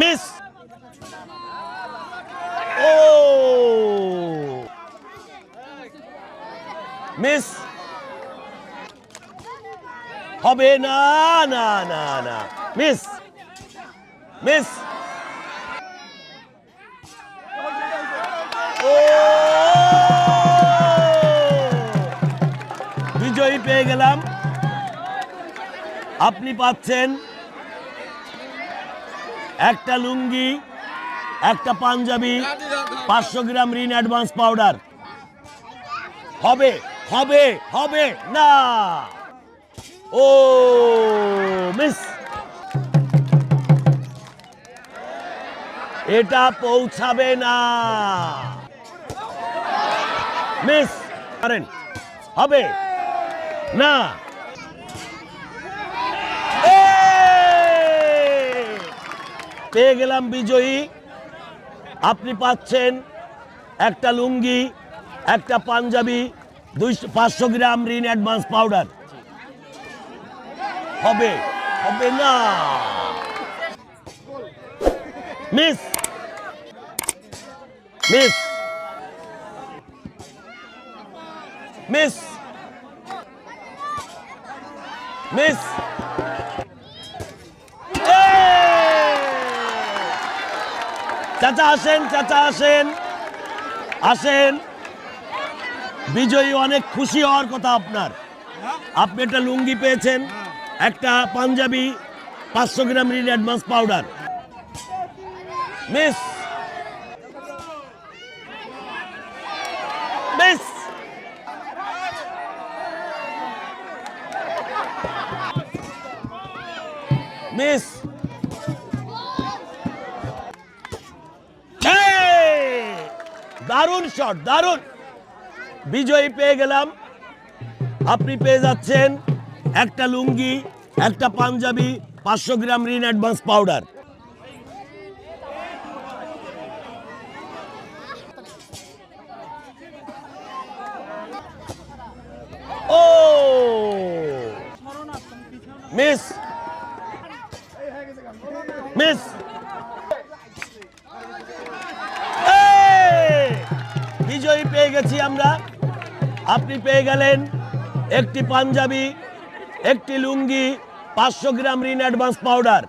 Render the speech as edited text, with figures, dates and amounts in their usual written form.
Miss. ও miss হবে না, না না না, মিস মিস। ও বিজয়ী পেয়ে গেলাম। আপনি পাচ্ছেন একটা লুঙ্গি, একটা পাঞ্জাবি, 500 গ্রাম রিন অ্যাডভান্স পাউডার। হবে হবে হবে না। ও মিস। এটা পৌঁছাবে না, মিস করেন। হবে না। পেয়ে গেলাম বিজয়ী। আপনি পাচ্ছেন একটা লুঙ্গি, একটা পাঞ্জাবি, 500 গ্রাম রিন অ্যাডভান্স পাউডার। হবে হবে না, মিস মিস মিস মিস। চাচা আসেন, চাচা আসেন, আসেন। বিজয়ী অনেক খুশি হওয়ার কথা আপনার। আপনি একটা লুঙ্গি পেয়েছেন, একটা পাঞ্জাবি, 500 gram Rin advance powder. Miss miss miss. দারুণ শট, দারুণ। বিজয়ী পেয়ে গেলাম। আপনি পেয়ে যাচ্ছেন একটা লুঙ্গি, একটা পাঞ্জাবি, 500 গ্রাম রিন অ্যাডভান্স পাউডার। ও মিস মিস। বিজয়ী পেয়ে গেছি আমরা। আপনি পেয়ে গেলেন একটি পাঞ্জাবি, একটি লুঙ্গি, 500 গ্রাম রিন অ্যাডভান্স পাউডার।